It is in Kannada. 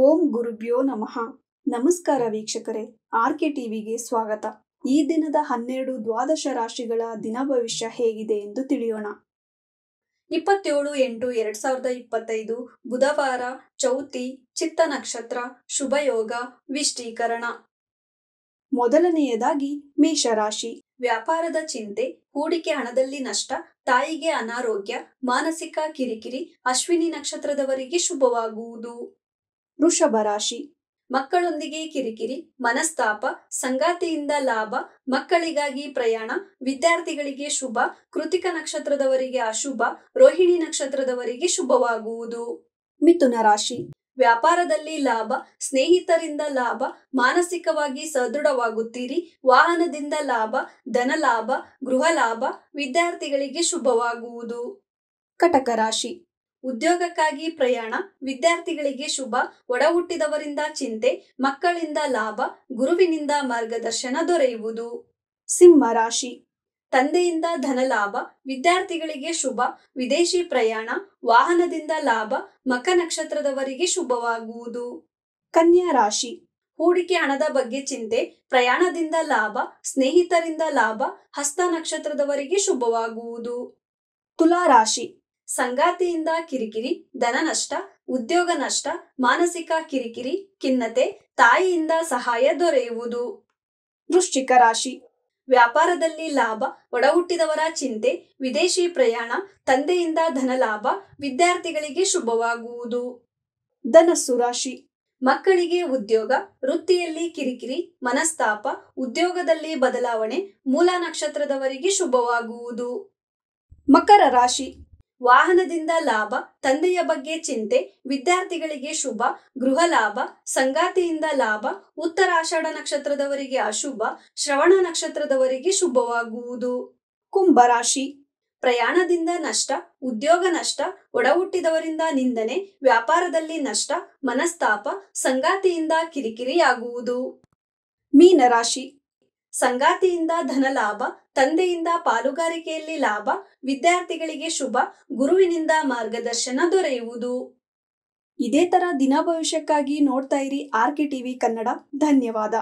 ಓಂ ಗುರುಭ್ಯೋ ನಮಃ. ನಮಸ್ಕಾರ ವೀಕ್ಷಕರೇ, ಆರ್ಕೆ ಟಿವಿಗೆ ಸ್ವಾಗತ. ಈ ದಿನದ 12 ದ್ವಾದಶ ರಾಶಿಗಳ ದಿನ ಭವಿಷ್ಯ ಹೇಗಿದೆ ಎಂದು ತಿಳಿಯೋಣ. 27/8/2025 ಬುಧವಾರ, ಚೌತಿ, ಚಿತ್ತ ನಕ್ಷತ್ರ, ಶುಭಯೋಗ, ವಿಷ್ಟೀಕರಣ. ಮೊದಲನೆಯದಾಗಿ ಮೇಷರಾಶಿ. ವ್ಯಾಪಾರದ ಚಿಂತೆ, ಹೂಡಿಕೆ ಹಣದಲ್ಲಿ ನಷ್ಟ, ತಾಯಿಗೆ ಅನಾರೋಗ್ಯ, ಮಾನಸಿಕ ಕಿರಿಕಿರಿ. ಅಶ್ವಿನಿ ನಕ್ಷತ್ರದವರಿಗೆ ಶುಭವಾಗುವುದು. ವೃಷಭ ರಾಶಿ. ಮಕ್ಕಳೊಂದಿಗೆ ಕಿರಿಕಿರಿ, ಮನಸ್ತಾಪ, ಸಂಗಾತಿಯಿಂದ ಲಾಭ, ಮಕ್ಕಳಿಗಾಗಿ ಪ್ರಯಾಣ, ವಿದ್ಯಾರ್ಥಿಗಳಿಗೆ ಶುಭ. ಕೃತಿಕ ನಕ್ಷತ್ರದವರಿಗೆ ಅಶುಭ, ರೋಹಿಣಿ ನಕ್ಷತ್ರದವರಿಗೆ ಶುಭವಾಗುವುದು. ಮಿಥುನ ರಾಶಿ. ವ್ಯಾಪಾರದಲ್ಲಿ ಲಾಭ, ಸ್ನೇಹಿತರಿಂದ ಲಾಭ, ಮಾನಸಿಕವಾಗಿ ಸದೃಢವಾಗುತ್ತೀರಿ, ವಾಹನದಿಂದ ಲಾಭ, ಧನ ಲಾಭ, ಗೃಹ ಲಾಭ, ವಿದ್ಯಾರ್ಥಿಗಳಿಗೆ ಶುಭವಾಗುವುದು. ಕಟಕ ರಾಶಿ. ಉದ್ಯೋಗಕ್ಕಾಗಿ ಪ್ರಯಾಣ, ವಿದ್ಯಾರ್ಥಿಗಳಿಗೆ ಶುಭ, ಒಡ ಹುಟ್ಟಿದವರಿಂದ ಚಿಂತೆ, ಮಕ್ಕಳಿಂದ ಲಾಭ, ಗುರುವಿನಿಂದ ಮಾರ್ಗದರ್ಶನ ದೊರೆಯುವುದು. ಸಿಂಹ ರಾಶಿ. ತಂದೆಯಿಂದ ಧನ ಲಾಭ, ವಿದ್ಯಾರ್ಥಿಗಳಿಗೆ ಶುಭ, ವಿದೇಶಿ ಪ್ರಯಾಣ, ವಾಹನದಿಂದ ಲಾಭ, ಮಖ ನಕ್ಷತ್ರದವರಿಗೆ ಶುಭವಾಗುವುದು. ಕನ್ಯಾ ರಾಶಿ. ಹೂಡಿಕೆ ಹಣದ ಬಗ್ಗೆ ಚಿಂತೆ, ಪ್ರಯಾಣದಿಂದ ಲಾಭ, ಸ್ನೇಹಿತರಿಂದ ಲಾಭ, ಹಸ್ತ ನಕ್ಷತ್ರದವರಿಗೆ ಶುಭವಾಗುವುದು. ತುಲಾ ರಾಶಿ. ಸಂಗಾತಿಯಿಂದ ಕಿರಿಕಿರಿ, ಧನ ನಷ್ಟ, ಉದ್ಯೋಗ ನಷ್ಟ, ಮಾನಸಿಕ ಕಿರಿಕಿರಿ, ಖಿನ್ನತೆ, ತಾಯಿಯಿಂದ ಸಹಾಯ ದೊರೆಯುವುದು. ವೃಶ್ಚಿಕ ರಾಶಿ. ವ್ಯಾಪಾರದಲ್ಲಿ ಲಾಭ, ಒಡ ಹುಟ್ಟಿದವರ ಚಿಂತೆ, ವಿದೇಶಿ ಪ್ರಯಾಣ, ತಂದೆಯಿಂದ ಧನ ಲಾಭ, ವಿದ್ಯಾರ್ಥಿಗಳಿಗೆ ಶುಭವಾಗುವುದು. ಧನಸ್ಸು ರಾಶಿ. ಮಕ್ಕಳಿಗೆ ಉದ್ಯೋಗ, ವೃತ್ತಿಯಲ್ಲಿ ಕಿರಿಕಿರಿ, ಮನಸ್ತಾಪ, ಉದ್ಯೋಗದಲ್ಲಿ ಬದಲಾವಣೆ, ಮೂಲ ನಕ್ಷತ್ರದವರಿಗೆ ಶುಭವಾಗುವುದು. ಮಕರ ರಾಶಿ. ವಾಹನದಿಂದ ಲಾಭ, ತಂದೆಯ ಬಗ್ಗೆ ಚಿಂತೆ, ವಿದ್ಯಾರ್ಥಿಗಳಿಗೆ ಶುಭ, ಗೃಹ ಲಾಭ, ಸಂಗಾತಿಯಿಂದ ಲಾಭ, ಉತ್ತರಾಷಾಢ ನಕ್ಷತ್ರದವರಿಗೆ ಅಶುಭ, ಶ್ರವಣ ನಕ್ಷತ್ರದವರಿಗೆ ಶುಭವಾಗುವುದು. ಕುಂಭ ರಾಶಿ. ಪ್ರಯಾಣದಿಂದ ನಷ್ಟ, ಉದ್ಯೋಗ ನಷ್ಟ, ಒಡ ಹುಟ್ಟಿದವರಿಂದ ನಿಂದನೆ, ವ್ಯಾಪಾರದಲ್ಲಿ ನಷ್ಟ, ಮನಸ್ತಾಪ, ಸಂಗಾತಿಯಿಂದ ಕಿರಿಕಿರಿಯಾಗುವುದು. ಮೀನ ರಾಶಿ. ಸಂಗಾತಿಯಿಂದ ಧನ ಲಾಭ, ತಂದೆಯಿಂದ ಪಾಲುಗಾರಿಕೆಯಲ್ಲಿ ಲಾಭ, ವಿದ್ಯಾರ್ಥಿಗಳಿಗೆ ಶುಭ, ಗುರುವಿನಿಂದ ಮಾರ್ಗದರ್ಶನ ದೊರೆಯುವುದು. ಇದೇ ತರ ದಿನ ಭವಿಷ್ಯಕ್ಕಾಗಿ ನೋಡ್ತಾ ಇರಿ ಆರ್ಕೆ ಟಿವಿ ಕನ್ನಡ. ಧನ್ಯವಾದ.